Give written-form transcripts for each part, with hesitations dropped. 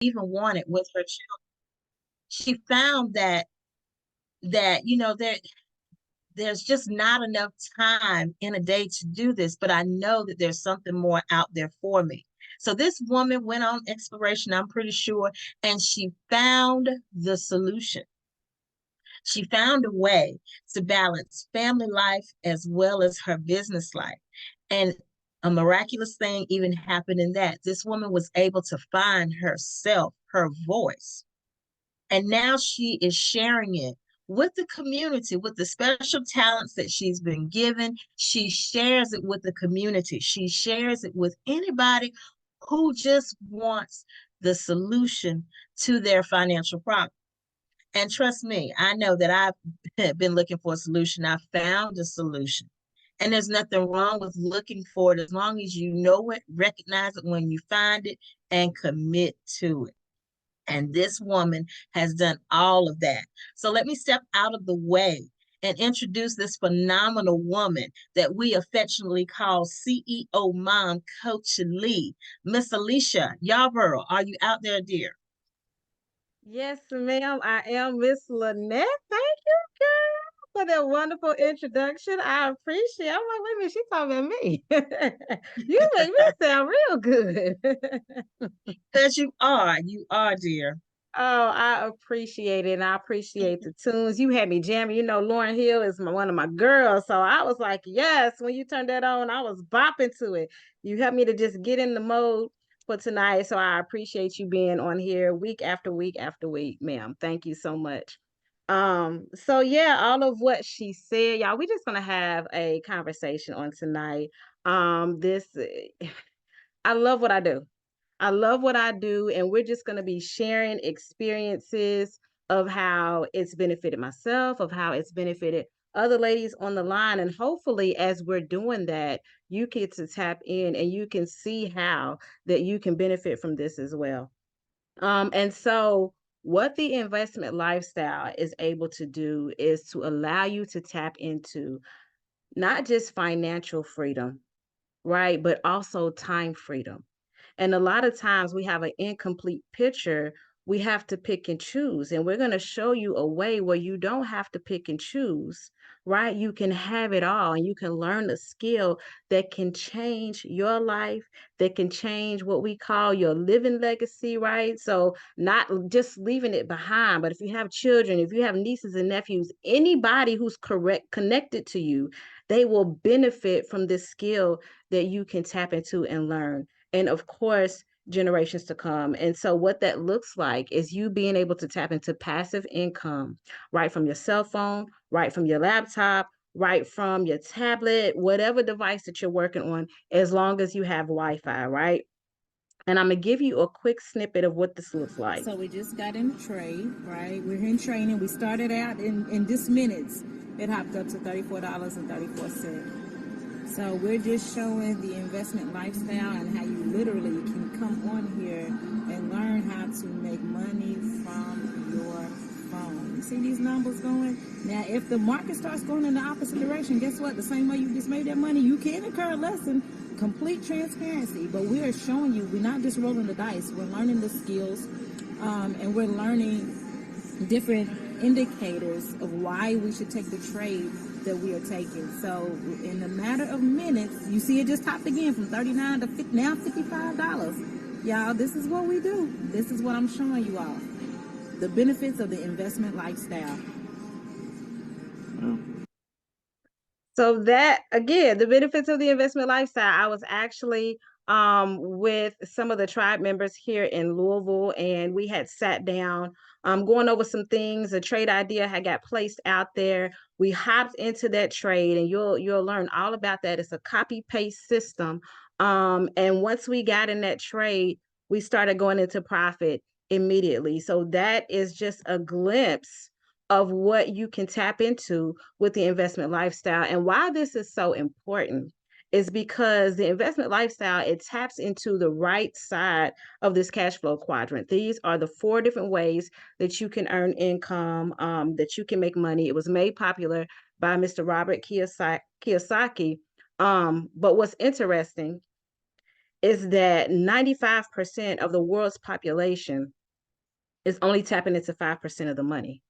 even wanted with her children. She found that there's just not enough time in a day to do this, but I know that there's something more out there for me. So this woman went on exploration, I'm pretty sure, and she found the solution. She found a way to balance family life as well as her business life. And a miraculous thing even happened in that. This woman was able to find herself, her voice. And now she is sharing it with the community, with the special talents that she's been given. She shares it with the community. She shares it with anybody who just wants the solution to their financial problem. And trust me, I know that I've been looking for a solution. I found a solution. And there's nothing wrong with looking for it as long as you know it, recognize it when you find it, and commit to it. And this woman has done all of that. So let me step out of the way and introduce this phenomenal woman that we affectionately call CEO Mom Coach Lee. Miss Alicia Yarborough, are you out there, dear? Yes, ma'am. I am Miss Lynette. Thank you, girl, for that wonderful introduction. I appreciate it. I'm like, wait a minute, she's talking about me. You make me sound real good. Because you are, dear. Oh, I appreciate it. And I appreciate the tunes. You had me jamming. You know, Lauren Hill is one of my girls. So I was like, yes, when you turned that on, I was bopping to it. You helped me to just get in the mode for tonight. So I appreciate you being on here week after week after week, ma'am. Thank you so much. So yeah, all of what she said, y'all, we're just gonna have a conversation on tonight. This I love what I do. I love what I do, and we're just going to be sharing experiences of how it's benefited myself, of how it's benefited other ladies on the line. And hopefully, as we're doing that, you get to tap in and you can see how that you can benefit from this as well. And so, what the investment lifestyle is able to do is to allow you to tap into not just financial freedom, right, but also time freedom. And a lot of times we have an incomplete picture. We have to pick and choose. And we're going to show you a way where you don't have to pick and choose, right? You can have it all and you can learn a skill that can change your life, that can change what we call your living legacy, right? So, not just leaving it behind, but if you have children, if you have nieces and nephews, anybody who's correct connected to you, they will benefit from this skill that you can tap into and learn, and of course generations to come. And so what that looks like is you being able to tap into passive income right from your cell phone, right from your laptop, right from your tablet, whatever device that you're working on, as long as you have Wi-Fi, right? And I'm gonna give you a quick snippet of what this looks like. So we just got in the trade, right? We're in training. We started out in just minutes. It hopped up to $34.34. So we're just showing the investment lifestyle and how you literally can come on here and learn how to make money from your phone. You see these numbers going? Now, if the market starts going in the opposite direction, guess what? The same way you just made that money, you can incur a lesson. Complete transparency, but we are showing you, we're not just rolling the dice, we're learning the skills, and we're learning different indicators of why we should take the trade that we are taking. So in a matter of minutes, you see it just topped again from 39 to 50, now $55. Y'all, this is what we do. This is what I'm showing you all. The benefits of the investment lifestyle. So that again, the benefits of the investment lifestyle. I was actually with some of the tribe members here in Louisville, and we had sat down going over some things. A trade idea had got placed out there. We hopped into that trade, and you'll learn all about that. It's a copy paste system. And once we got in that trade, we started going into profit immediately. So that is just a glimpse of what you can tap into with the investment lifestyle. And why this is so important is because the investment lifestyle, it taps into the right side of this cash flow quadrant. These are the 4 different ways that you can earn income, that you can make money. It was made popular by Mr. Robert Kiyosaki. But what's interesting is that 95% of the world's population is only tapping into 5% of the money.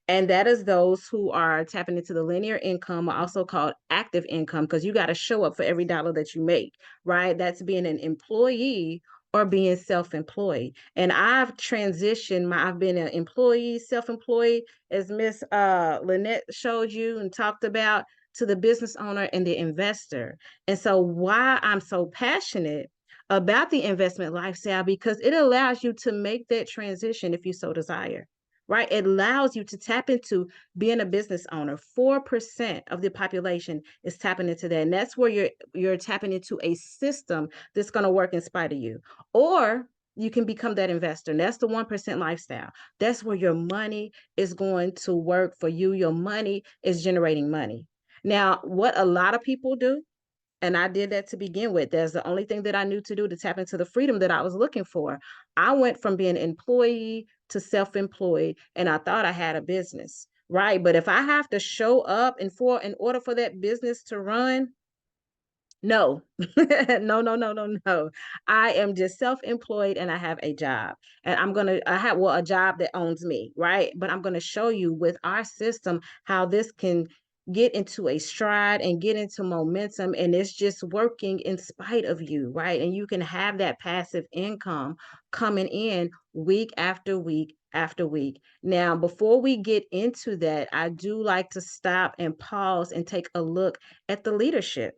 And that is those who are tapping into the linear income, also called active income, because you got to show up for every dollar that you make, right? That's being an employee or being self-employed. And I've transitioned I've been an employee, self-employed, as Miss Lynette showed you and talked about, to the business owner and the investor. And so why I'm so passionate about the investment lifestyle, because it allows you to make that transition if you so desire, right? It allows you to tap into being a business owner. 4% of the population is tapping into that. And that's where you're tapping into a system that's going to work in spite of you. Or you can become that investor. And that's the 1% lifestyle. That's where your money is going to work for you. Your money is generating money. Now, what a lot of people do, and I did that to begin with. That's the only thing that I knew to do to tap into the freedom that I was looking for. I went from being an employee to self-employed, and I thought I had a business, right? But if I have to show up in order for that business to run, no, no. I am just self-employed and I have a job. And I have, well, a job that owns me, right? But I'm going to show you with our system how this can get into a stride and get into momentum. And it's just working in spite of you, right? And you can have that passive income coming in week after week after week. Now, before we get into that, I do like to stop and pause and take a look at the leadership,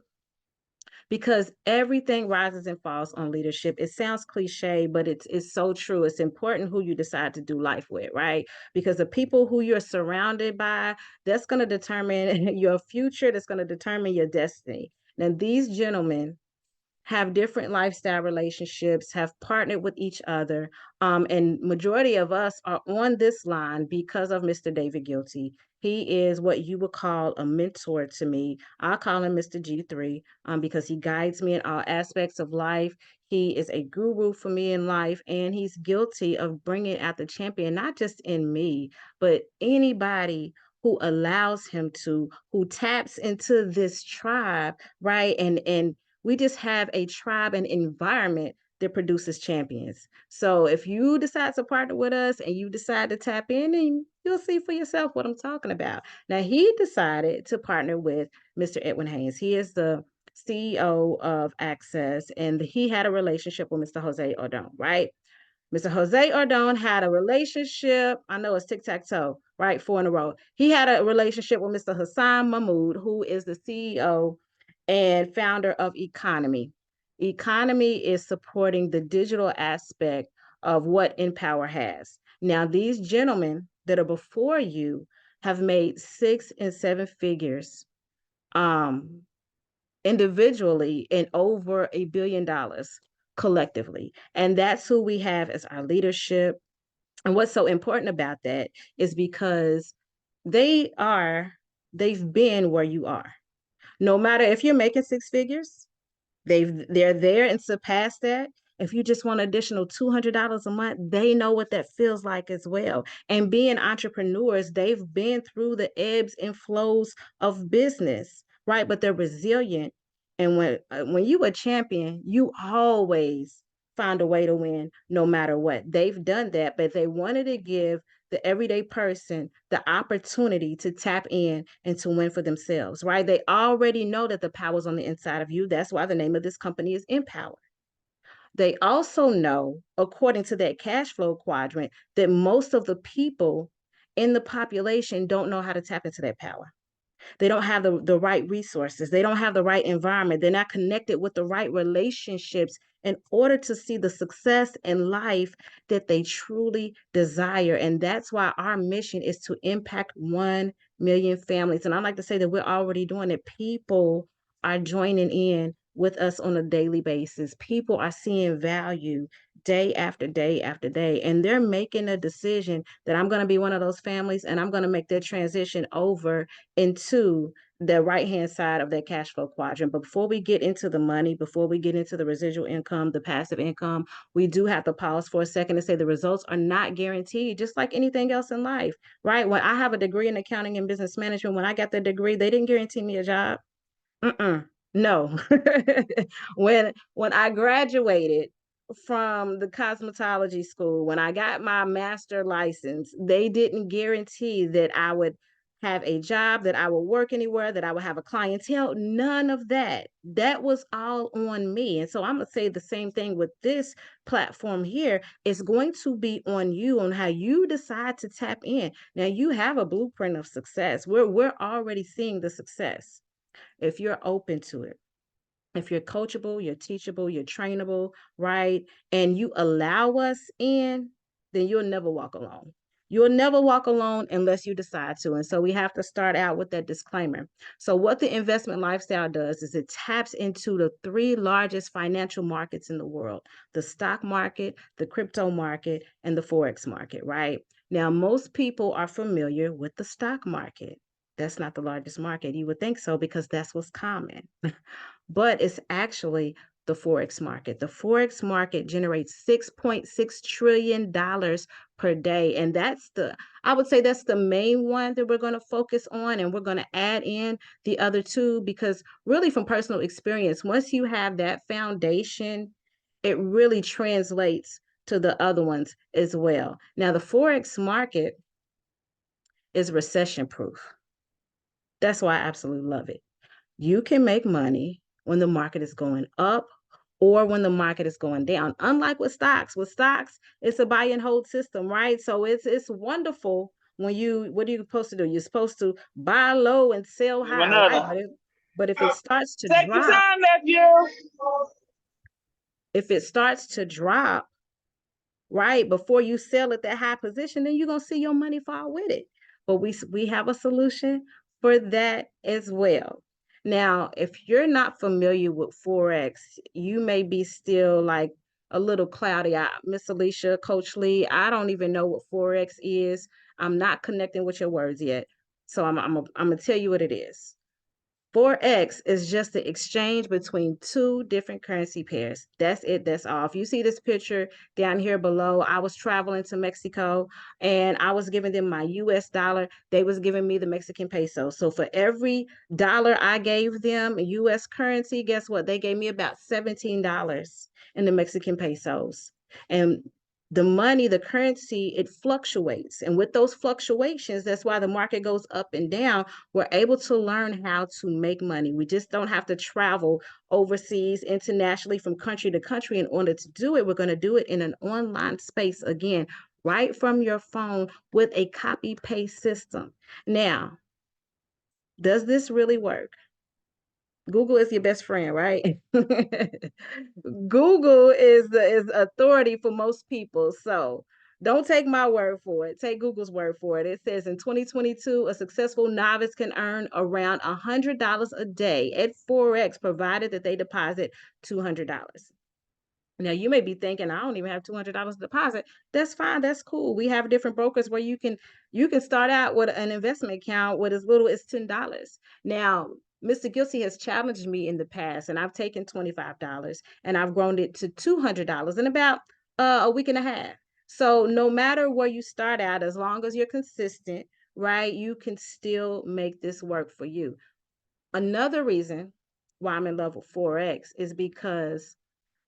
because everything rises and falls on leadership. It sounds cliche, but it's so true. It's important who you decide to do life with, right? Because the people who you're surrounded by, that's going to determine your future, that's going to determine your destiny. Now, these gentlemen have different lifestyle relationships, have partnered with each other. And majority of us are on this line because of Mr. David Guilty. He is what you would call a mentor to me. I call him Mr. G3 because he guides me in all aspects of life. He is a guru for me in life, and he's guilty of bringing out the champion, not just in me, but anybody who allows him to, who taps into this tribe, right? And we just have a tribe and environment that produces champions. So if you decide to partner with us and you decide to tap in, and you'll see for yourself what I'm talking about. Now, he decided to partner with Mr. Edwin Haynes. He is the CEO of Access, and he had a relationship with Mr. Jose Ordon, right? Mr. Jose Ordon had a relationship. I know it's tic-tac-toe, right? 4 in a row. He had a relationship with Mr. Hassan Mahmoud, who is the CEO and founder of Economy. Economy is supporting the digital aspect of what Empower has. Now, these gentlemen that are before you have made 6 and 7 figures individually and over $1 billion collectively. And that's who we have as our leadership. And what's so important about that is because they've been where you are. No matter if you're making 6 figures, they're there and surpassed that. If you just want additional $200 a month, they know what that feels like as well. And being entrepreneurs, they've been through the ebbs and flows of business, right? But they're resilient. And when you a champion, you always find a way to win no matter what. They've done that, but they wanted to give the everyday person the opportunity to tap in and to win for themselves, right? They already know that the power's on the inside of you. That's why the name of this company is Empower. They also know, according to that cash flow quadrant, that most of the people in the population don't know how to tap into that power. They don't have the right resources. They don't have the right environment. They're not connected with the right relationships in order to see the success in life that they truly desire. And that's why our mission is to impact 1 million families. And I like to say that we're already doing it. People are joining in with us on a daily basis. People are seeing value day after day after day, and they're making a decision that I'm going to be one of those families, and I'm going to make that transition over into the right-hand side of that cash flow quadrant. But before we get into the money, before we get into the residual income, the passive income, we do have to pause for a second to say the results are not guaranteed, just like anything else in life, right? When I have a degree in accounting and business management, when I got the degree, they didn't guarantee me a job. No. When I graduated from the cosmetology school, when I got my master license, they didn't guarantee that I would have a job, that I would work anywhere, that I would have a clientele. None of that. That was all on me. And so I'm gonna say the same thing with this platform here. It's going to be on you on how you decide to tap in. Now you have a blueprint of success. We're already seeing the success if you're open to it, if you're coachable, you're teachable, you're trainable, right? And you allow us in, then you'll never walk alone. You'll never walk alone unless you decide to. And so we have to start out with that disclaimer. So, what the investment lifestyle does is it taps into the three largest financial markets in the world: the stock market, the crypto market, and the Forex market, right? Now, most people are familiar with the stock market. That's not the largest market. You would think so because that's what's common. But it's actually the Forex market. The Forex market generates $6.6 trillion per day. And I would say that's the main one that we're going to focus on. And we're going to add in the other two because, really, from personal experience, once you have that foundation, it really translates to the other ones as well. Now, the Forex market is recession proof. That's why I absolutely love it. You can make money when the market is going up or when the market is going down. Unlike with stocks, it's a buy and hold system, right? So it's wonderful when what are you supposed to do? You're supposed to buy low and sell high, right? But if it starts to Take your drop, time, nephew. if it starts to drop, right, before you sell at that high position, then you're gonna see your money fall with it. But we have a solution for that as well. Now, if you're not familiar with Forex, you may be still like a little cloudy. Miss Alicia, Coach Lee, I don't even know what Forex is. I'm not connecting with your words yet. So I'm gonna tell you what it is. Forex is just the exchange between two different currency pairs. That's it. That's all. If you see this picture down here below, I was traveling to Mexico and I was giving them my US dollar. They was giving me the Mexican peso. So for every dollar I gave them US currency, guess what? They gave me about $17 in the Mexican pesos. And the money, the currency, it fluctuates. And with those fluctuations, that's why the market goes up and down. We're able to learn how to make money. We just don't have to travel overseas, internationally, from country to country in order to do it. We're going to do it in an online space again, right from your phone with a copy paste system. Now, does this really work? Google is your best friend, right? Google is authority for most people. So don't take my word for it. Take Google's word for it. It says in 2022, a successful novice can earn around $100 a day at Forex, provided that they deposit $200. Now you may be thinking, I don't even have $200 to deposit. That's fine. That's cool. We have different brokers where you can start out with an investment account with as little as $10. Now, Mr. Gilsey has challenged me in the past, and I've taken $25 and I've grown it to $200 in about a week and a half. So no matter where you start out, as long as you're consistent, right, you can still make this work for you. Another reason why I'm in love with Forex is because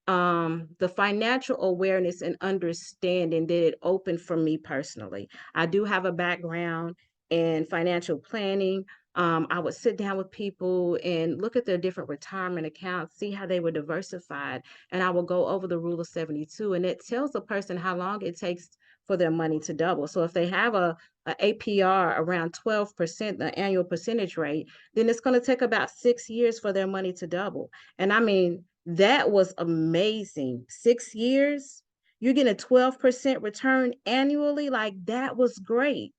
the financial awareness and understanding that it opened for me personally. I do have a background in financial planning. I would sit down with people and look at their different retirement accounts, see how they were diversified, and I will go over the rule of 72, and it tells a person how long it takes for their money to double. So if they have a APR around 12%, the annual percentage rate, then it's going to take about 6 years for their money to double. And I mean, that was amazing. 6 years, you're getting a 12% return annually. Like, that was great.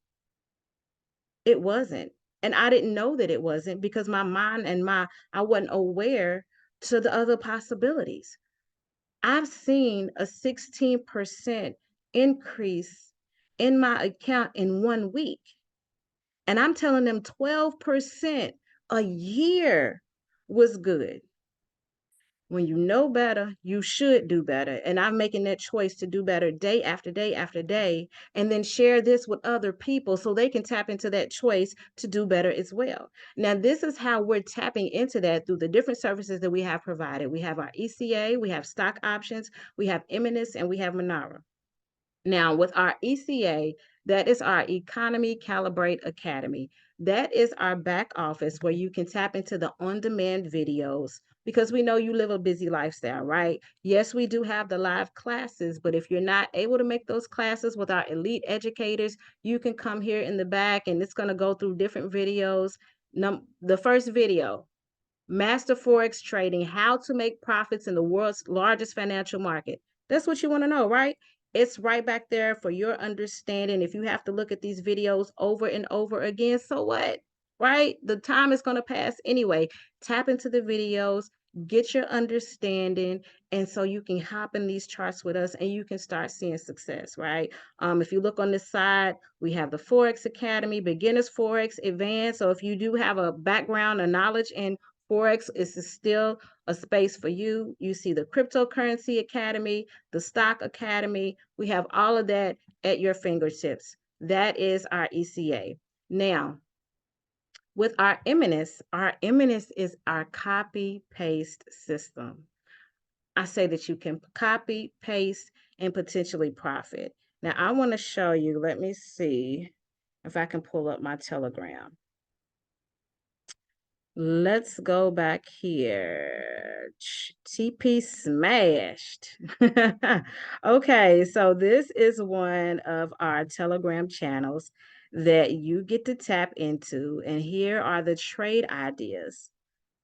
It wasn't. And I didn't know that it wasn't because my mind and I wasn't aware to the other possibilities. I've seen a 16% increase in my account in 1 week. And I'm telling them 12% a year was good. When you know better, you should do better. And I'm making that choice to do better day after day after day, and then share this with other people so they can tap into that choice to do better as well. Now, this is how we're tapping into that through the different services that we have provided. We have our ECA, we have stock options, we have Eminence, and we have Monaro. Now, with our ECA, that is our Economy Calibrate Academy. That is our back office where you can tap into the on-demand videos because we know you live a busy lifestyle, right? Yes, we do have the live classes, but if you're not able to make those classes with our elite educators, you can come here in the back and it's going to go through different videos. The first video, Master Forex Trading, how to make profits in the world's largest financial market. That's what you want to know, right? It's right back there for your understanding. If you have to look at these videos over and over again, so what? Right? The time is going to pass anyway. Tap into the videos, get your understanding, and so you can hop in these charts with us and you can start seeing success, right? If you look on this side, we have the Forex Academy, Beginners Forex, Advanced. So if you do have a background or knowledge in Forex, is still a space for you. You see the Cryptocurrency Academy, the Stock Academy. We have all of that at your fingertips. That is our ECA. Now, with our Eminence is our copy paste system. I say that you can copy, paste, and potentially profit. Now, I want to show you, let me see if I can pull up my Telegram. Let's go back here. TP smashed. Okay, so this is one of our Telegram channels that you get to tap into, and here are the trade ideas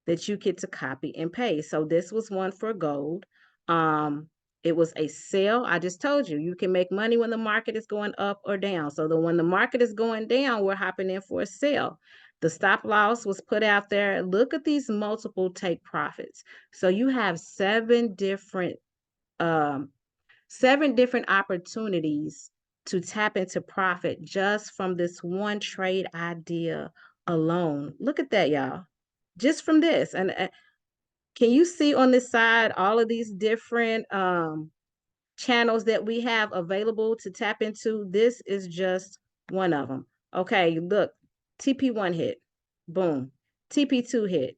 that you get to copy and paste. So this was one for gold. It was a sale. I just told you, you can make money when the market is going up or down. So when the market is going down, we're hopping in for a sale. The stop loss was put out there. Look at these multiple take profits. So you have seven different opportunities to tap into profit just from this one trade idea alone. Look at that, y'all. Just from this. And can you see on this side all of these different channels that we have available to tap into? This is just one of them. Okay, look, TP1 hit, boom. TP2 hit,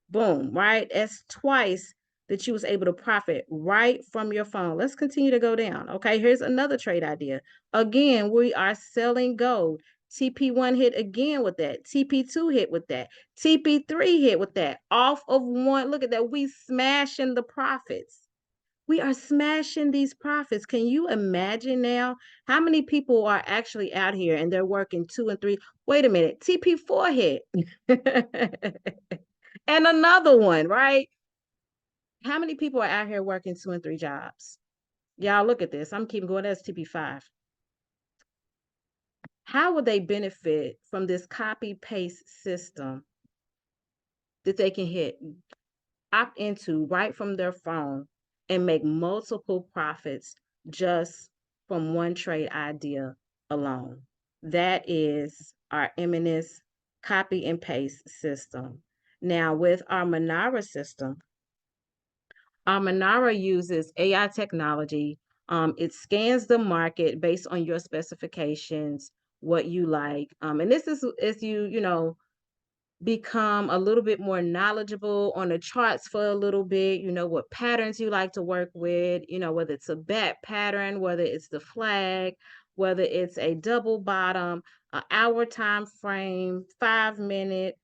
boom, right? That's twice that you was able to profit right from your phone. Let's continue to go down. Okay, here's another trade idea. Again, we are selling gold. TP1 hit again with that. TP2 hit with that. TP3 hit with that. Off of one, look at that. We smashing the profits. We are smashing these profits. Can you imagine now how many people are actually out here and they're working 2 and 3? Wait a minute, TP4 hit. And another one, right? How many people are out here working 2 and 3 jobs? Y'all look at this. I'm keeping going. That's TP5. How would they benefit from this copy paste system that they can opt into right from their phone and make multiple profits just from one trade idea alone? That is our Eminence copy and paste system. Now, with our Monaro system, our Monaro uses AI technology. It scans the market based on your specifications, what you like. And this is as you become a little bit more knowledgeable on the charts for a little bit, what patterns you like to work with, whether it's a bat pattern, whether it's the flag, whether it's a double bottom, an hour time frame, 5-minute,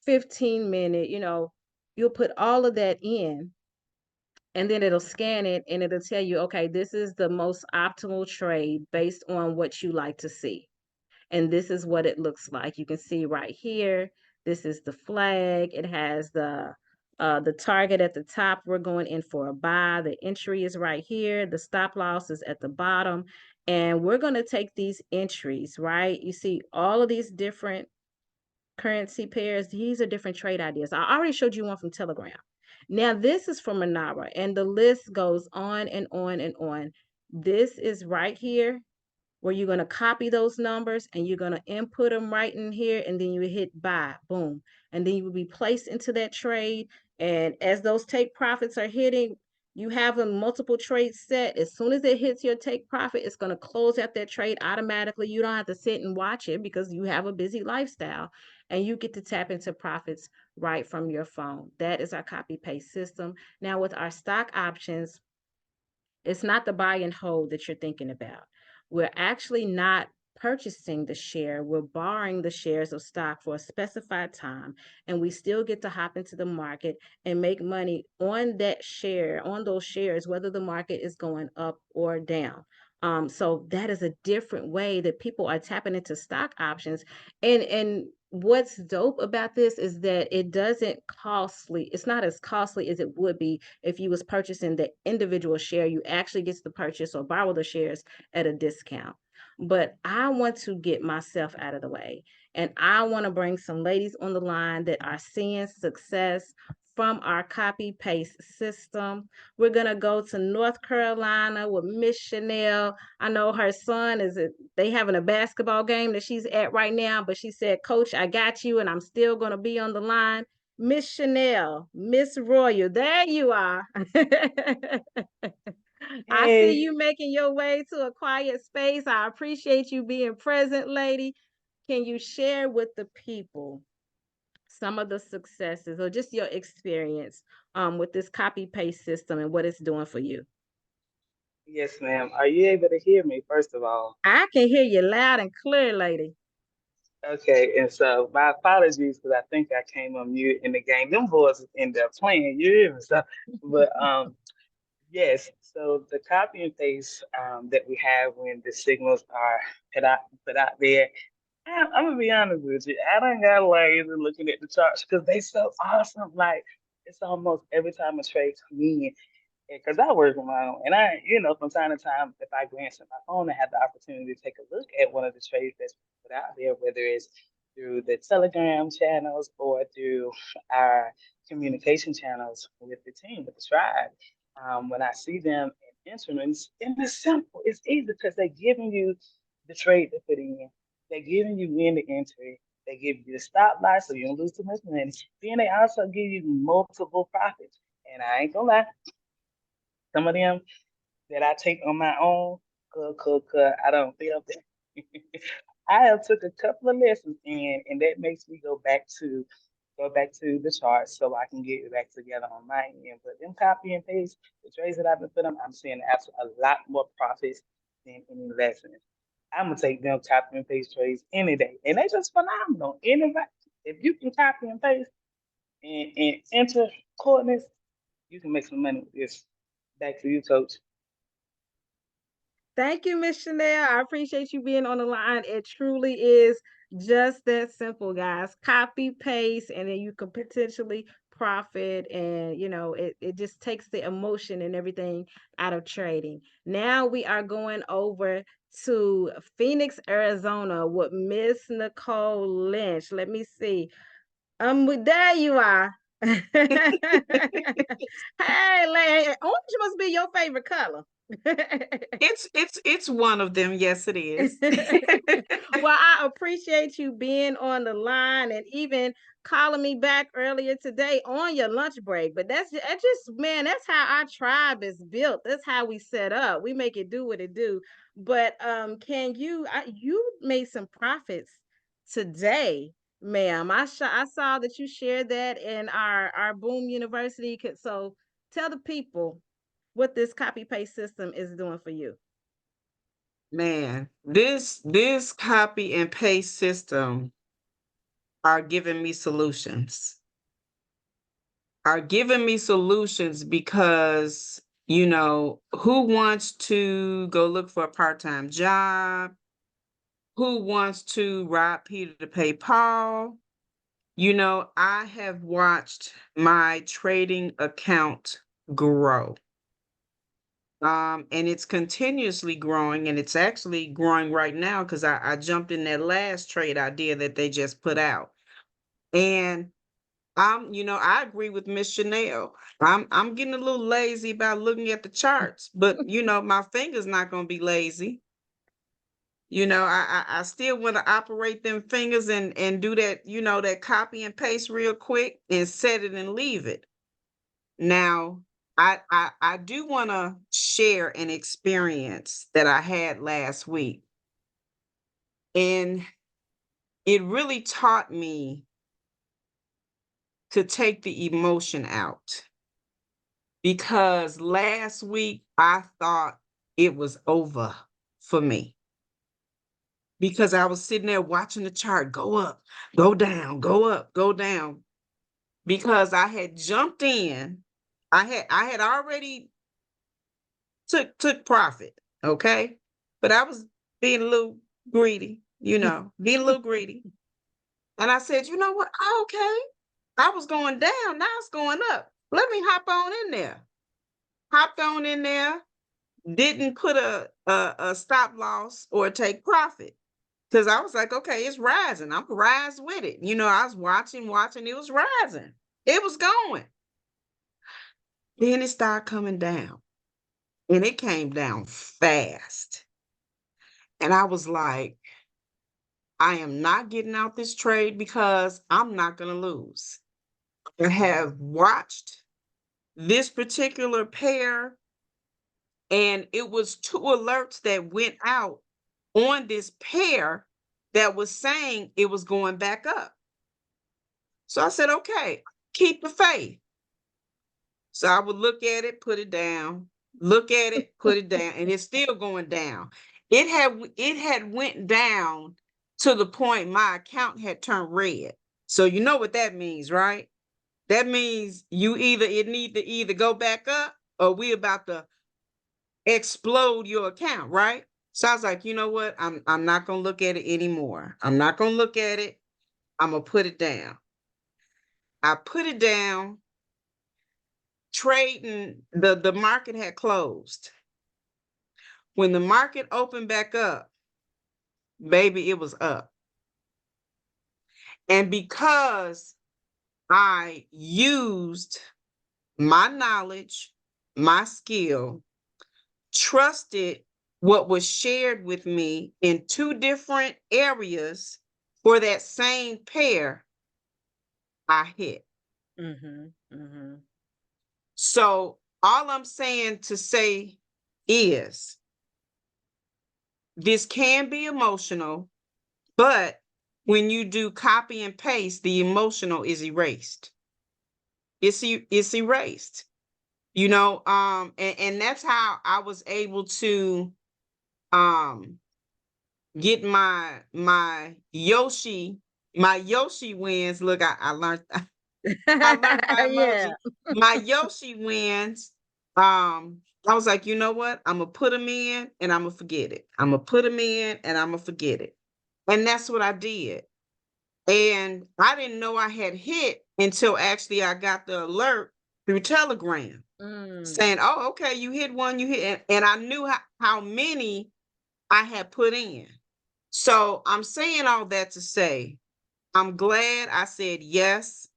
15-minute, you'll put all of that in, and then it'll scan it and it'll tell you, okay, this is the most optimal trade based on what you like to see. And this is what it looks like. You can see right here, this is the flag. It has the target at the top. We're going in for a buy. The entry is right here. The stop loss is at the bottom. And we're going to take these entries, right? You see all of these different currency pairs. These are different trade ideas. I already showed you one from Telegram. Now this is from Monaro, and the list goes on and on and on. This is right here where you're going to copy those numbers and you're going to input them right in here, and then you hit buy, boom. And then you will be placed into that trade. And as those take profits are hitting, you have a multiple trades set. As soon as it hits your take profit, it's going to close out that trade automatically. You don't have to sit and watch it because you have a busy lifestyle, and you get to tap into profits right from your phone. That is our copy paste system. Now with our stock options, it's not the buy and hold that you're thinking about. We're actually not purchasing the share, we're borrowing the shares of stock for a specified time, and we still get to hop into the market and make money on that share, on those shares, whether the market is going up or down. So that is a different way that people are tapping into stock options. And what's dope about this is that it's not as costly as it would be if you was purchasing the individual share. You actually get to purchase or borrow the shares at a discount. But I want to get myself out of the way, and I want to bring some ladies on the line that are seeing success from our copy paste system. We're gonna go to North Carolina with Miss Chanel. I know her son they having a basketball game that she's at right now, but she said, Coach, I got you, and I'm still gonna be on the line. Miss Chanel, Miss Royal, there you are. I see Hey, you making your way to a quiet space. I appreciate you being present, lady. Can you share with the people some of the successes or just your experience with this copy paste system and what it's doing for you? yes, ma'am. Are you able to hear me, first of all? I can hear you loud and clear, lady. Okay, and so my apologies because I think I came on mute in the game. Them boys ended up playing, you hear me? So, but yes, so the copy and paste that we have when the signals are put out there, I'm gonna be honest with you. I done got lazy looking at the charts because they so awesome. Like it's almost every time a trade come in. Because I work on my own, and from time to time, if I glance at my phone, I have the opportunity to take a look at one of the trades that's put out there, whether it's through the Telegram channels or through our communication channels with the team, with the tribe. When I see them in instruments, and it's simple, it's easy because they're giving you the trade to put in, they're giving you when to enter, they give you the stop loss so you don't lose too much money. Then they also give you multiple profits. And I ain't gonna lie, some of them that I take on my own, I don't feel that. I have took a couple of lessons in, and that makes me go back to the charts so I can get it back together on my end. But them copy and paste, the trades that I've been putting, I'm seeing absolutely a lot more profits than any lessons. I'm gonna take them copy and paste trades any day, and they just phenomenal. Anybody, if you can copy and paste and enter coordinates, you can make some money with this. Back to you, Coach. Thank you, Miss Chanel. I appreciate you being on the line. It truly is just that simple, guys. Copy, paste, and then you could potentially profit. And, it just takes the emotion and everything out of trading. Now we are going over to Phoenix, Arizona with Miss Nicole Lynch. Let me see. There you are. Hey, orange must be your favorite color. It's one of them. Yes, it is. Well, I appreciate you being on the line and even calling me back earlier today on your lunch break. But that's just, man, that's how our tribe is built. That's how we set up. We make it do what it do. But you made some profits today, ma'am. I saw that you shared that in our Boom University. So tell the people what this copy paste system is doing for you. Man, this copy and paste system are giving me solutions. Are giving me solutions because, who wants to go look for a part-time job? Who wants to rob Peter to pay Paul? I have watched my trading account grow. And it's continuously growing, and it's actually growing right now because I jumped in that last trade idea that they just put out. And I agree with Miss Chanel. I'm getting a little lazy about looking at the charts, but my finger's not gonna be lazy. You know, I still want to operate them fingers and do that, you know, that copy and paste real quick and set it and leave it. Now, I do want to share an experience that I had last week. And it really taught me to take the emotion out. Because last week I thought it was over for me. Because I was sitting there watching the chart go up, go down, go up, go down. Because I had jumped in. I had already took profit, okay? But I was being a little greedy, you know, being a little greedy. And I said, you know what? Okay. I was going down, now it's going up. Let me hop on in there. Hopped on in there, didn't put a stop loss or take profit. Because I was like, okay, it's rising. I'm gonna rise with it. You know, I was watching, it was rising. It was going. Then it started coming down. And it came down fast. And I was like, I am not getting out this trade because I'm not gonna lose. I have watched this particular pair, and it was 2 alerts that went out on this pair that was saying it was going back up. So I said, okay, keep the faith. So I would look at it, put it down, look at it, put it down, and it's still going down. It had went down to the point my account had turned red. So you know what that means, right? That means it need to either go back up or we about to explode your account, right? So I was like, you know what? I'm not gonna look at it anymore. I'm not gonna look at it. I'm gonna put it down. I put it down. Trading, the market had closed. When the market opened back up, baby, it was up. And because I used my knowledge, my skill, trusted what was shared with me in 2 different areas for that same pair, I hit. So all I'm saying to say is this can be emotional, but when you do copy and paste, the emotional is erased. It's erased. You know, and that's how I was able to get my Yoshi wins. Look, I learned I learned my emoji. Yeah. My Yoshi wins. I was like, you know what? I'm gonna put them in and I'm gonna forget it. I'm gonna put them in and I'm gonna forget it. And that's what I did. And I didn't know I had hit until actually I got the alert through Telegram saying, oh, okay, you hit one, you hit, and I knew how many I had put in. So I'm saying all that to say, I'm glad I said yes.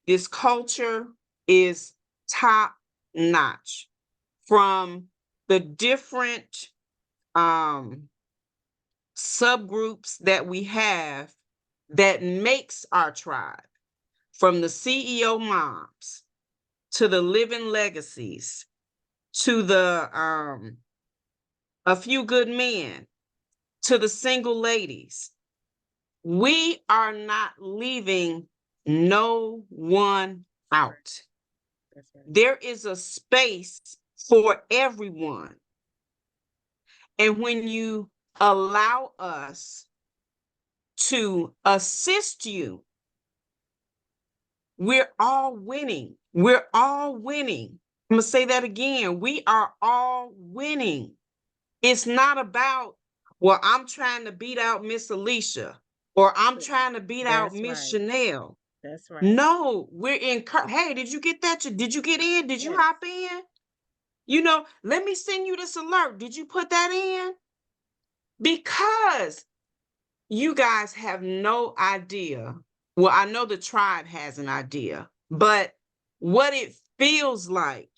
This culture is top notch from the different subgroups that we have that makes our tribe, from the CEO moms to the living legacies to the a few good men to the single ladies. We are not leaving no one out. There is a space for everyone. And when you allow us to assist you, we're all winning. We're all winning. I'm going to say that again. We are all winning. It's not about, well, I'm trying to beat out Miss Alicia or I'm trying to beat out Miss Chanel. That's right. No, we're in. Hey, did you get that? Did you get in? Did you hop in? You know, let me send you this alert. Did you put that in? Because you guys have no idea. Well, I know the tribe has an idea, but what it feels like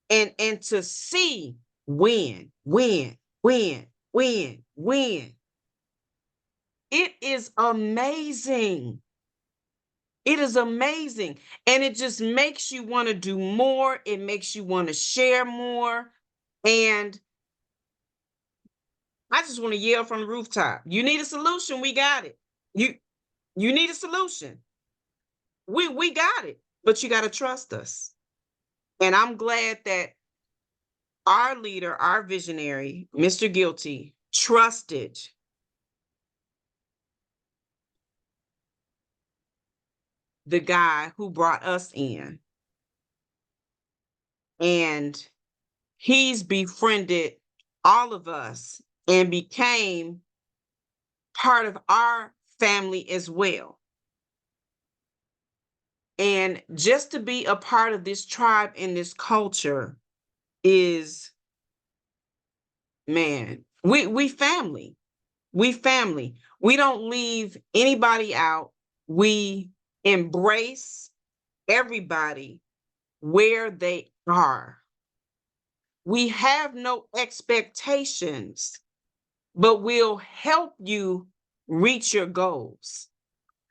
and to see win, win, win, Win. It is amazing. It is amazing. And it just makes you want to do more. It makes you want to share more. And I just want to yell from the rooftop. You need a solution, we got it. You need a solution. We got it. But you got to trust us. And I'm glad that our leader, our visionary, Mr. Guilty, trusted the guy who brought us in. And he's befriended all of us and became part of our family as well. And just to be a part of this tribe and this culture is, man, we family. We family. We don't leave anybody out. We embrace everybody where they are. We have no expectations, but we'll help you reach your goals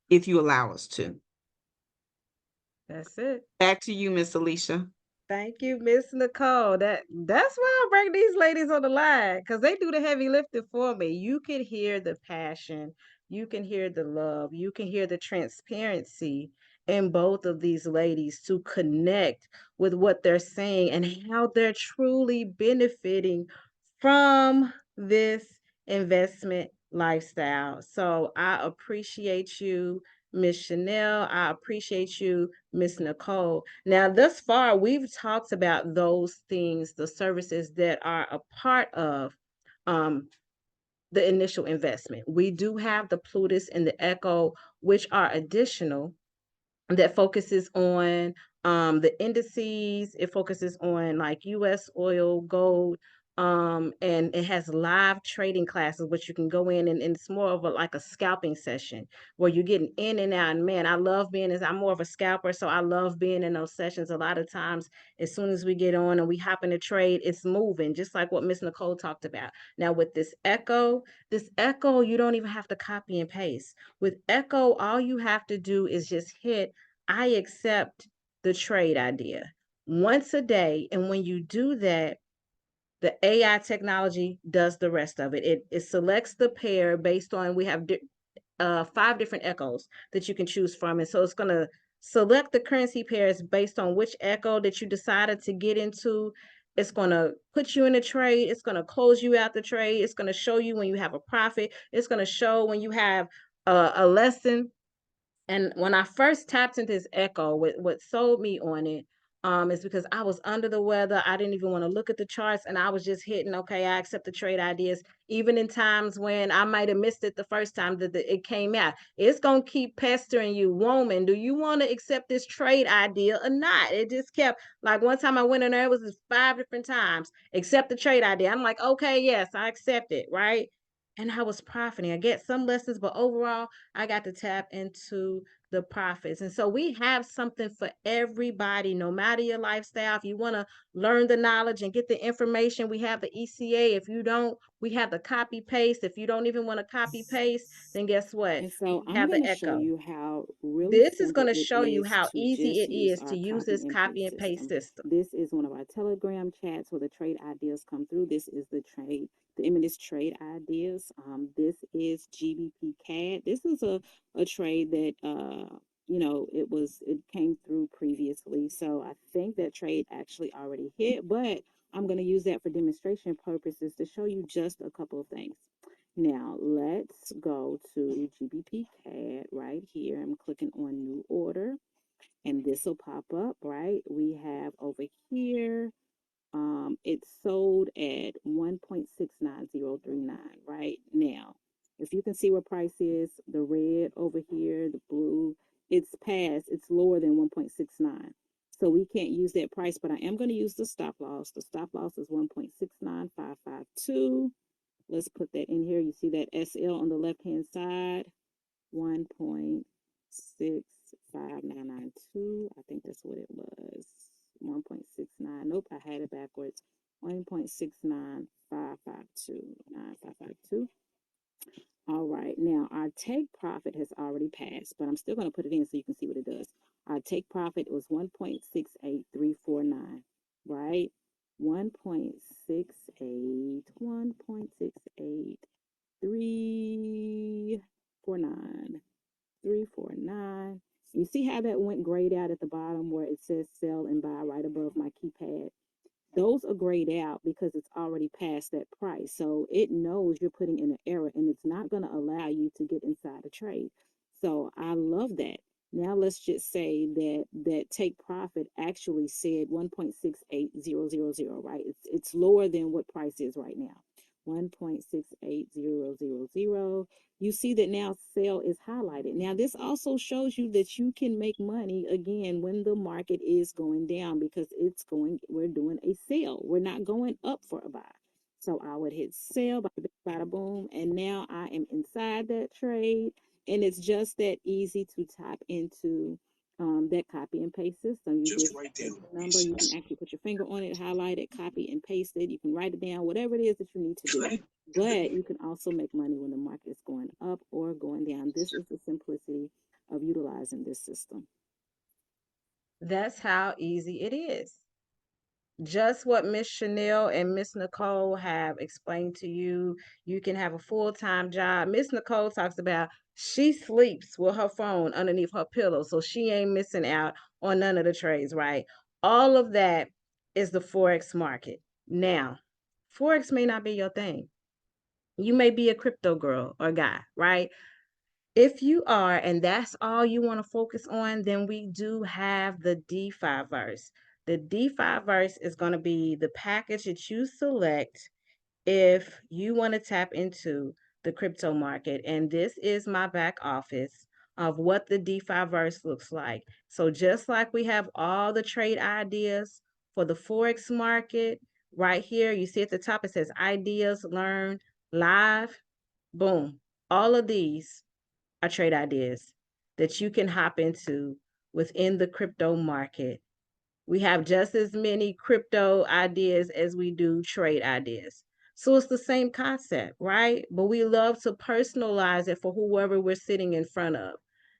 if you allow us to. That's it. Back to you, Miss Alicia. Thank you, Miss Nicole. That's why I bring these ladies on the line, because they do the heavy lifting for me. You can hear the passion, you can hear the love, you can hear the transparency in both of these ladies to connect with what they're saying and how they're truly benefiting from this investment lifestyle. So I appreciate you, Miss Chanel. I appreciate you, Miss Nicole. Now, thus far, we've talked about those things, the services that are a part of the initial investment. We do have the Plutus and the Echo, which are additional, that focuses on the indices. It focuses on like US oil, gold, and it has live trading classes, which you can go in, and it's more of like a scalping session where you're getting in and out. And man, I love being as I'm more of a scalper, so I love being in those sessions. A lot of times, as soon as we get on and we hop in a trade, it's moving, just like what Miss Nicole talked about. Now with this Echo, you don't even have to copy and paste. With Echo, all you have to do is just hit I accept the trade idea once a day. And when you do that, the AI technology does the rest of it. It selects the pair based on, we have 5 different echoes that you can choose from. And so it's going to select the currency pairs based on which echo that you decided to get into. It's going to put you in a trade. It's going to close you out the trade. It's going to show you when you have a profit. It's going to show when you have a lesson. And when I first tapped into this Echo, what sold me on it is because I was under the weather. I didn't even want to look at the charts, and I was just hitting, okay, I accept the trade ideas, even in times when I might have missed it the first time that it came out. It's going to keep pestering you, woman. Do you want to accept this trade idea or not? It just kept, like one time I went in there, it was 5 different times, accept the trade idea. I'm like, okay, yes, I accept it, right? And I was profiting. I get some lessons, but overall, I got to tap into the profits. And so we have something for everybody, no matter your lifestyle. If you want to learn the knowledge and get the information, we have the ECA. If you don't, we have the copy paste. If you don't even want to copy paste, then guess what? And so We I'm have going the to show Echo. you how really This is going simple to it show you is how to easy just it use is to our use copy this and copy paste and paste system. system. This is one of our Telegram chats where the trade ideas come through. This is the trade, the image trade ideas. This is GBP CAD. This is a trade that it came through previously. So I think that trade actually already hit, but I'm going to use that for demonstration purposes to show you just a couple of things. Now let's go to GBP CAD right here. I'm clicking on new order and this will pop up, right? We have over here, it's sold at 1.69039, right? Now, if you can see where price is, the red over here, the blue, it's lower than 1.69. So we can't use that price, but I am going to use the stop loss. The stop loss is 1.69552. Let's put that in here. You see that SL on the left-hand side, 1.65992. I think that's what it was. 1.69. Nope, I had it backwards. 1.69552. All right, now our take profit has already passed, but I'm still going to put it in so you can see what it does. Our take profit was 1.68349, right? 1.68349. 349. You see how that went grayed out at the bottom where it says sell and buy right above my keypad? Those are grayed out because it's already past that price. So it knows you're putting in an error and it's not going to allow you to get inside a trade. So I love that. Now let's just say that take profit actually said 1.68000, right? It's lower than what price is right now. 1.68000. You see that now sell is highlighted. Now this also shows you that you can make money again when the market is going down because we're doing a sell. We're not going up for a buy. So I would hit sell, bada boom, and now I am inside that trade, and it's just that easy to tap into that copy and paste system. You just write down the number. You can actually put your finger on it, highlight it, copy and paste it. You can write it down, whatever it is that you need to do. But you can also make money when the market is going up or going down. This is the simplicity of utilizing this system. That's how easy it is. Just what Miss Chanel and Miss Nicole have explained to you. You can have a full-time job. Miss Nicole talks about she sleeps with her phone underneath her pillow, so she ain't missing out on none of the trades, right? All of that is the Forex market. Now, Forex may not be your thing. You may be a crypto girl or guy, right? If you are, and that's all you want to focus on, then we do have the DeFi verse. The DeFi verse is going to be the package that you select if you want to tap into the crypto market. And this is my back office of what the DeFi verse looks like. So just like we have all the trade ideas for the Forex market, right here, you see at the top, it says ideas, learn, live, boom. All of these are trade ideas that you can hop into within the crypto market. We have just as many crypto ideas as we do trade ideas. So it's the same concept, right? But we love to personalize it for whoever we're sitting in front of.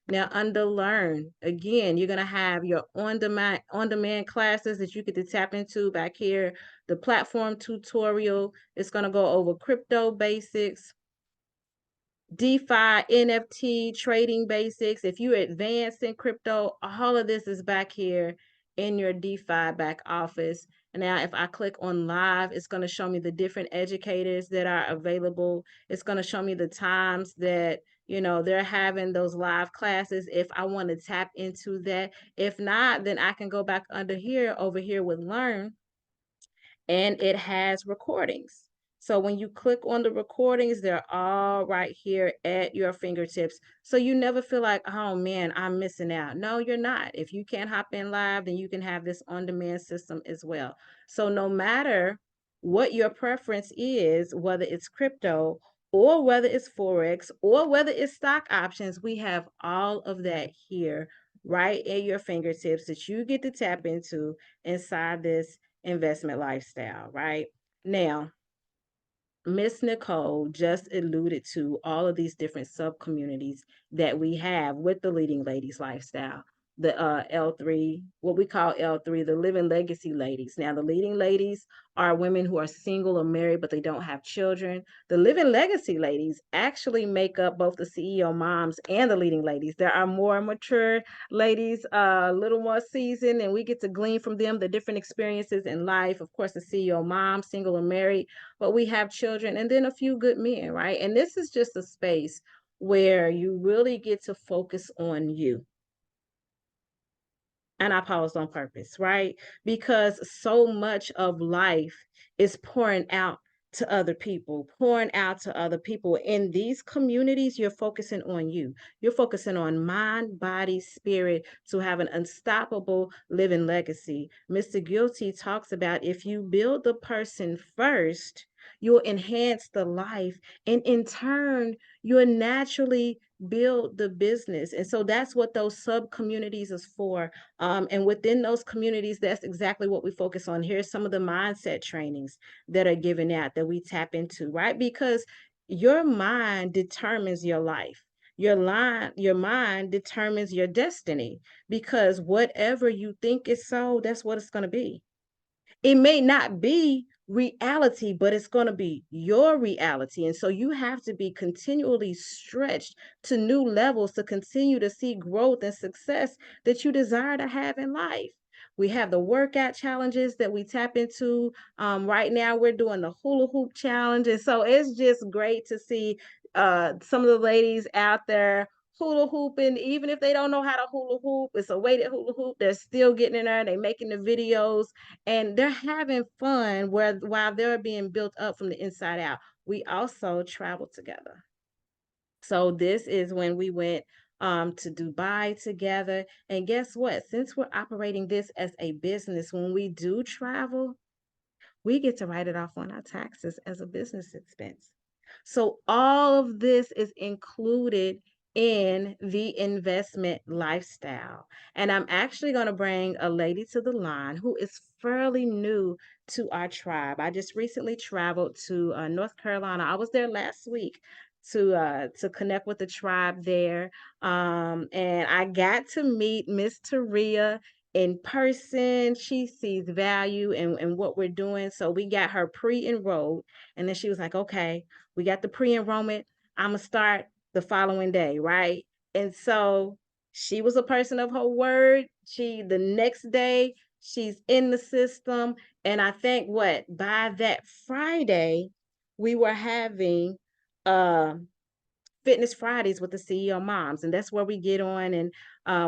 Now, under Learn, again, you're going to have your on-demand classes that you get to tap into back here. The platform tutorial is going to go over crypto basics, DeFi, NFT, trading basics. If you're advanced in crypto, all of this is back here in your DeFi back office. And now if I click on live, it's going to show me the different educators that are available. It's going to show me the times that, they're having those live classes if I want to tap into that. If not, then I can go back over here with Learn, and it has recordings. So when you click on the recordings, they're all right here at your fingertips. So you never feel like, oh man, I'm missing out. No, you're not. If you can't hop in live, then you can have this on-demand system as well. So no matter what your preference is, whether it's crypto or whether it's Forex or whether it's stock options, we have all of that here right at your fingertips that you get to tap into inside this investment lifestyle, right? Now, Miss Nicole just alluded to all of these different sub communities that we have with the Leading Ladies lifestyle. The L3, what we call L3, the Living Legacy Ladies. Now, the Leading Ladies are women who are single or married, but they don't have children. The Living Legacy Ladies actually make up both the CEO moms and the Leading Ladies. There are more mature ladies, a little more seasoned, and we get to glean from them the different experiences in life. Of course, the CEO mom, single or married, but we have children, and then a few good men, right? And this is just a space where you really get to focus on you. And I paused on purpose, right? Because so much of life is pouring out to other people, pouring out to other people. In these communities, you're focusing on you. You're focusing on mind, body, spirit to have an unstoppable living legacy. Mr. Guilty talks about if you build the person first, You'll enhance the life, and in turn, you'll naturally build the business. And so that's what those sub communities is for. And within those communities, that's exactly what we focus on. Here's some of the mindset trainings that are given out that we tap into, right? Because your mind determines your life. Your mind determines your destiny, because whatever you think is so, that's what it's going to be. It may not be reality, but it's going to be your reality. And so you have to be continually stretched to new levels to continue to see growth and success that you desire to have in life. We have the workout challenges that we tap into. Right now, we're doing the hula hoop challenge. And so it's just great to see some of the ladies out there hula hooping. Even if they don't know how to hula hoop, it's a weighted hula hoop, they're still getting in there, they're making the videos, and they're having fun while they're being built up from the inside out. We also travel together. So this is when we went to Dubai together. And guess what? Since we're operating this as a business, when we do travel, we get to write it off on our taxes as a business expense. So all of this is included in the investment lifestyle. And I'm actually going to bring a lady to the line who is fairly new to our tribe. I just recently traveled to North Carolina. I was there last week to connect with the tribe there. And I got to meet Miss Taria in person. She sees value in what we're doing. So we got her pre-enrolled. And then she was like, okay, we got the pre-enrollment. I'm going to start the following day, right? And so she was a person of her word. The next day, she's in the system. And I think by that Friday, we were having uh Fitness Fridays with the CEO moms. And that's where we get on and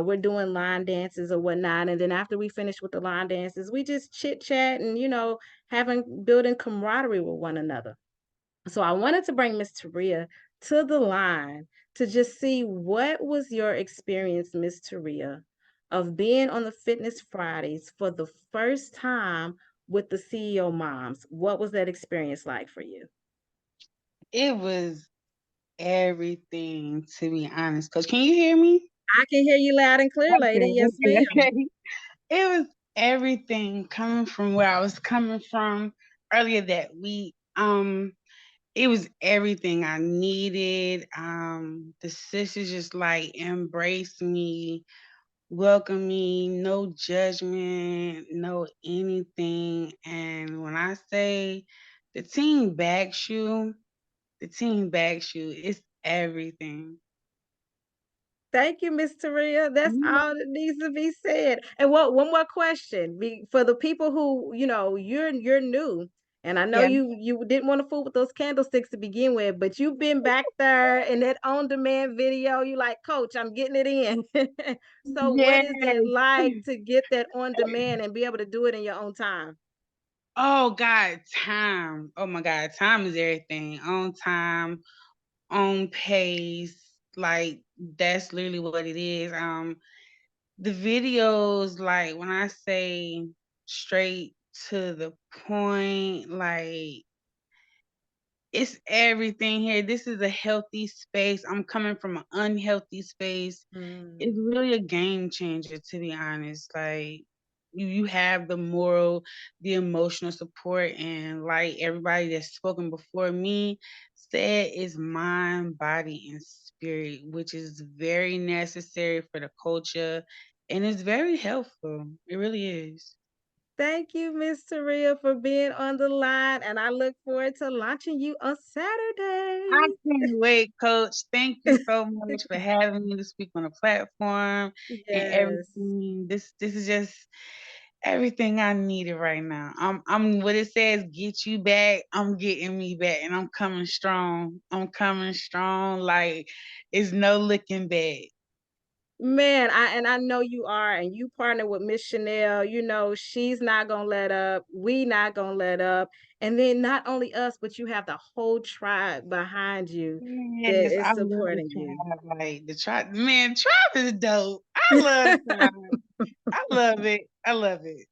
we're doing line dances or whatnot. And then after we finish with the line dances, we just chit chat and, building camaraderie with one another. So I wanted to bring Miss Taria to the line to just see what was your experience, Miss Taria, of being on the Fitness Fridays for the first time with the CEO moms. What was that experience like for you? It was everything, to be honest. Coach, can you hear me? I can hear you loud and clear, lady. Okay, Yes, ma'am. okay. It was everything coming from where I was coming from earlier that week. It was everything I needed. The sisters just like embraced me, welcome me, no judgment, no anything. And when I say the team backs you, it's everything. Thank you, Miss Taria. That's Mhm. all that needs to be said. And one more question for the people who, you're new, and I know Yeah. you didn't want to fool with those candlesticks to begin with, but you've been back there in that on-demand video. You like, Coach, I'm getting it in. So what Yes. is it like to get that on demand and be able to do it in your own time? Oh God, time. Oh my God, time is everything. On time, on pace. Like that's literally what it is. The videos, like when I say straight to the point, like it's everything here. This is a healthy space. I'm coming from an unhealthy space. It's really a game changer, to be honest. Like you have the moral, the emotional support, and like everybody that's spoken before me said, is mind, body, and spirit, which is very necessary for the culture, and it's very helpful. It really is. Thank you, Miss Taria, for being on the line, and I look forward to launching you on I Saturday. can't wait, Coach. Thank you so much for having me to speak on the platform and Yes. everything. This is just everything I needed right now. I'm what it says, get you back. I'm getting me back, and I'm coming strong. I'm coming strong. Like it's no looking back. Man, I know you are, and you partner with Miss Chanel. She's not gonna let up. We not gonna let up. And then not only us, but you have the whole tribe behind you that Yes, is I love the supporting you. tribe. Like the tribe, man, tribe is dope. I love tribe. I love it. I love it.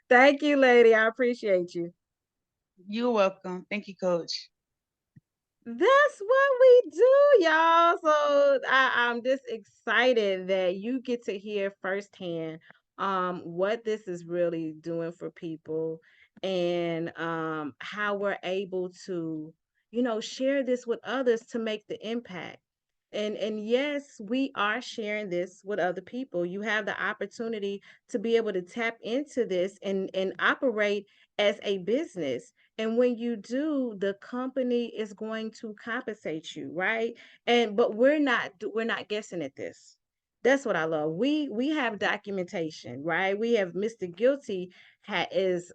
Thank you, lady. I appreciate you. You're welcome. Thank you, Coach. That's what we do, y'all. So I'm just excited that you get to hear firsthand what this is really doing for people, and how we're able to, share this with others to make the impact. And yes, we are sharing this with other people. You have the opportunity to be able to tap into this and operate as a business. And when you do, the company is going to compensate you, right? And but we're not guessing at this. That's what I love. We have documentation, right? We have Mr. Guilty is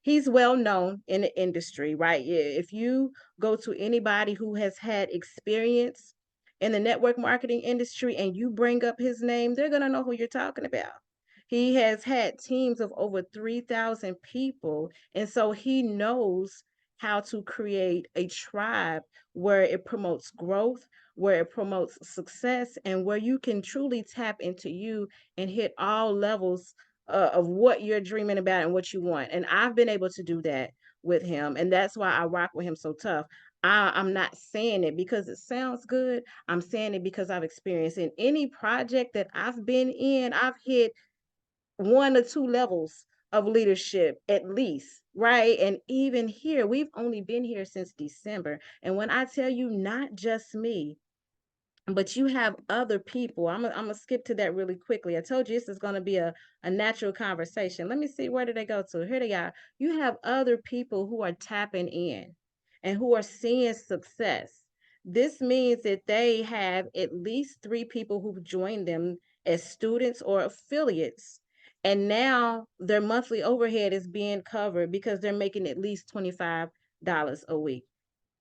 he's well known in the industry, right? If you go to anybody who has had experience in the network marketing industry and you bring up his name, they're going to know who you're talking about. He has had teams of over 3,000 people. And so he knows how to create a tribe where it promotes growth, where it promotes success, and where you can truly tap into you and hit all levels of what you're dreaming about and what you want. And I've been able to do that with him. And that's why I rock with him so tough. I'm not saying it because it sounds good. I'm saying it because I've experienced in any project that I've been in, I've hit 1 or 2 levels of leadership at least, right? And even here, we've only been here since December. And when I tell you, not just me, but you have other people. I'm gonna skip to that really quickly. I told you this is gonna be a natural conversation. Let me see, where did they go to? Here they are. You have other people who are tapping in and who are seeing success. This means that they have at least 3 people who've joined them as students or affiliates. And now their monthly overhead is being covered because they're making at least $25 a week.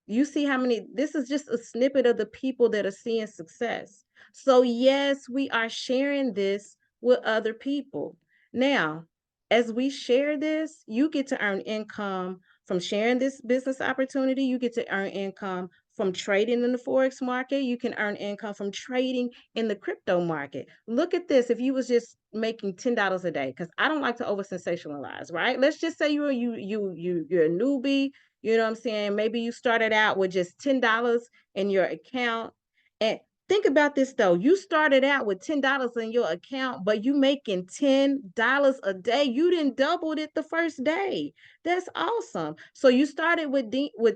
You see how many, this is just a snippet of the people that are seeing success. So, yes, we are sharing this with other people. Now, as we share this, you get to earn income from sharing this business opportunity. You get to earn income from trading in the Forex market. You can earn income from trading in the crypto market. Look at this. If you was just making $10 a day, because I don't like to over sensationalize, right? Let's just say you're a newbie. You know what I'm saying? Maybe you started out with just $10 in your account. And think about this though. You started out with $10 in your account, but you making $10 a day. You didn't double it the first day. That's awesome. So you started with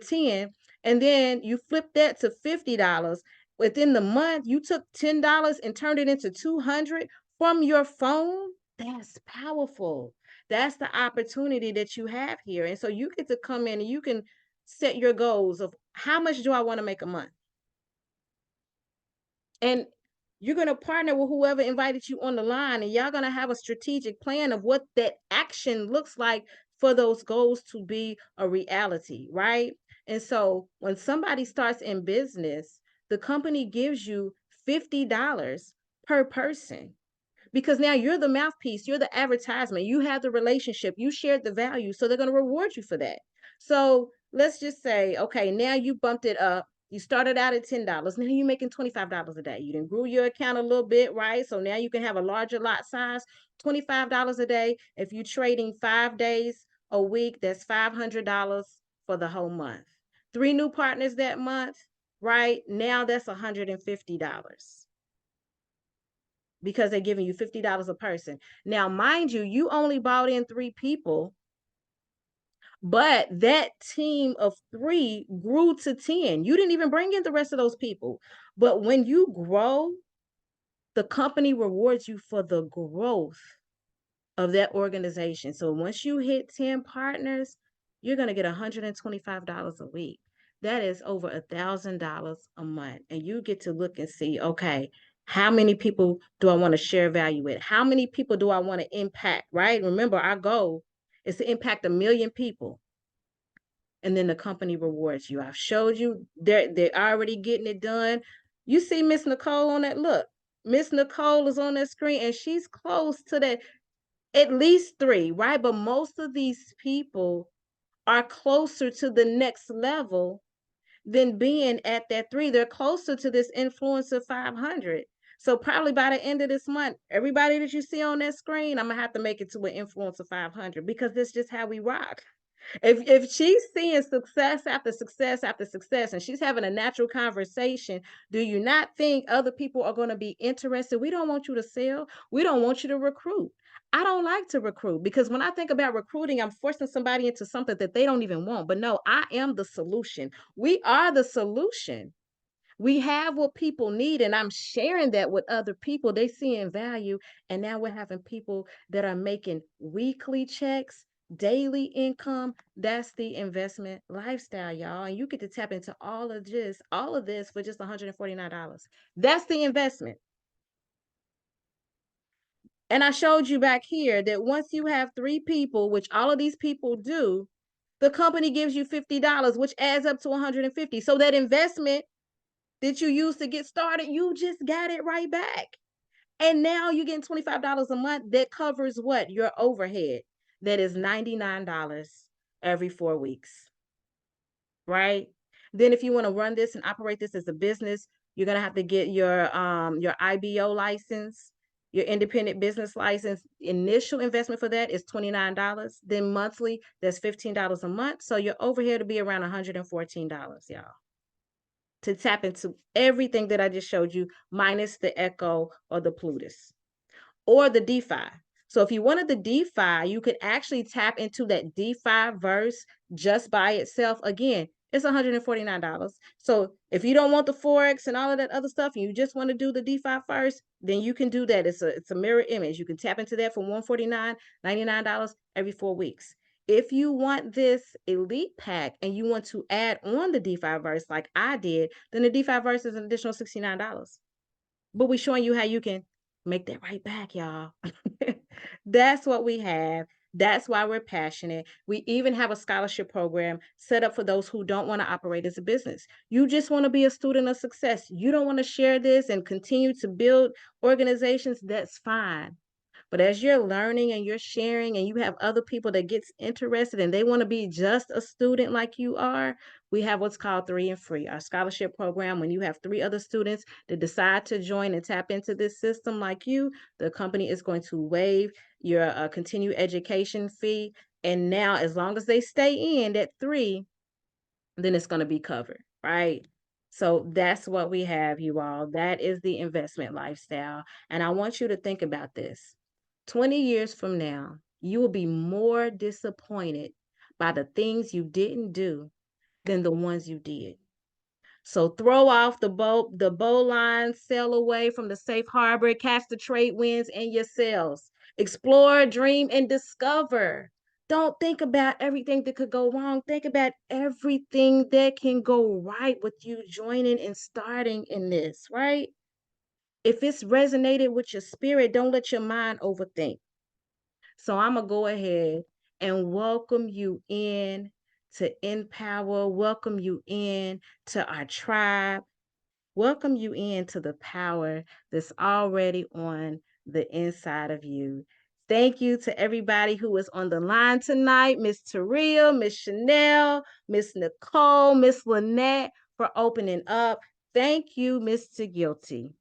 10, and then you flipped that to $50. Within the month, you took $10 and turned it into 200 from your phone. That's powerful. That's the opportunity that you have here. And so you get to come in and you can set your goals of how much do I want to make a month? And you're going to partner with whoever invited you on the line, and y'all going to have a strategic plan of what that action looks like for those goals to be a reality, right? And so when somebody starts in business, the company gives you $50 per person, because now you're the mouthpiece, you're the advertisement, you have the relationship, you shared the value, so they're going to reward you for that. So let's just say, okay, now you bumped it up. You started out at $10. Now you're making $25 a day. You didn't grew your account a little bit, right? So now you can have a larger lot size, $25 a day. If you're trading 5 days a week, that's $500 for the whole month. 3 new partners that month, right? Now that's $150, because they're giving you $50 a person. Now, mind you, you only bought in 3 people, but that team of 3 grew to 10. You didn't even bring in the rest of those people. But when you grow, the company rewards you for the growth of that organization. So once you hit 10 partners, you're going to get $125 a week. That is over $1,000 a month. And you get to look and see, okay, how many people do I want to share value with? How many people do I want to impact, right? Remember, our goal is to impact 1 million people. And then the company rewards you. I've showed you they're already getting it done. You see Miss Nicole on that. Look, Miss Nicole is on that screen and she's close to that, at least 3, right? But most of these people are closer to the next level than being at that 3. They're closer to this influencer 500. So probably by the end of this month, everybody that you see on that screen, I'm gonna have to make it to an influencer 500, because that's just how we rock. If she's seeing success after success after success and she's having a natural conversation, do you not think other people are going to be interested? We don't want you to sell. We don't want you to recruit. I don't like to recruit because when I think about recruiting, I'm forcing somebody into something that they don't even want. But no, I am the solution. We are the solution. We have what people need, and I'm sharing that with other people. They see in value, and now we're having people that are making weekly checks, daily income. That's the investment lifestyle, y'all. And you get to tap into all of this for just $149. That's the investment. And I showed you back here that once you have 3 people, which all of these people do, the company gives you $50, which adds up to $150. So that investment that you used to get started, you just got it right back. And now you're getting $25 a month that covers what? Your overhead. That is $99 every 4 weeks, right? Then if you want to run this and operate this as a business, you're going to have to get your IBO license, your independent business license. Initial investment for that is $29. Then monthly, that's $15 a month. So your overhead will be around $114, y'all, to tap into everything that I just showed you, minus the Echo or the Plutus or the DeFi. So if you wanted the DeFi, you could actually tap into that DeFi verse just by itself. Again, it's $149. So if you don't want the Forex and all of that other stuff, and you just want to do the DeFi first, then you can do that. It's a mirror image. You can tap into that for $149, $99 every 4 weeks. If you want this elite pack and you want to add on the DeFi verse like I did, then the DeFi verse is an additional $69. But we're showing you how you can make that right back, y'all. That's what we have. That's why we're passionate. We even have a scholarship program set up for those who don't want to operate as a business. You just want to be a student of success. You don't want to share this and continue to build organizations. That's fine. But as you're learning and you're sharing and you have other people that gets interested and they want to be just a student like you are, we have what's called 3 and Free, our scholarship program. When you have 3 other students that decide to join and tap into this system like you, the company is going to waive your continued education fee. And now, as long as they stay in at 3, then it's going to be covered, right? So that's what we have, you all. That is the investment lifestyle. And I want you to think about this. 20 years from now, you will be more disappointed by the things you didn't do than the ones you did. So throw off the bow line, sail away from the safe harbor, catch the trade winds in your sails. Explore, dream, and discover. Don't think about everything that could go wrong. Think about everything that can go right with you joining and starting in this, right? If it's resonated with your spirit, don't let your mind overthink. So I'm going to go ahead and welcome you in to Empower, welcome you in to our tribe, welcome you into the power that's already on the inside of you. Thank you to everybody who is on the line tonight, Miss Taria, Miss Chanel, Miss Nicole, Miss Lynette, for opening up. Thank you, Mr. Guilty,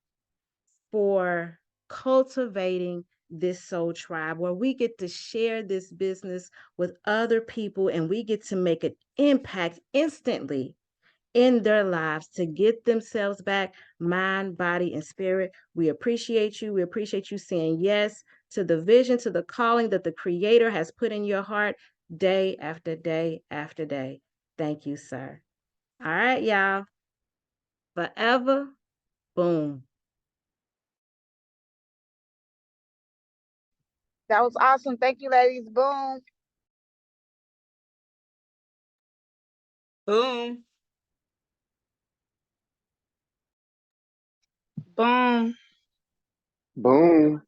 for cultivating this soul tribe where we get to share this business with other people and we get to make an impact instantly in their lives to get themselves back, mind, body, and spirit. We appreciate you. We appreciate you saying yes to the vision, to the calling that the Creator has put in your heart day after day after day. Thank you, sir. All right, y'all. Forever, boom. That was awesome. Thank you, ladies. Boom. Boom. Boom. Boom.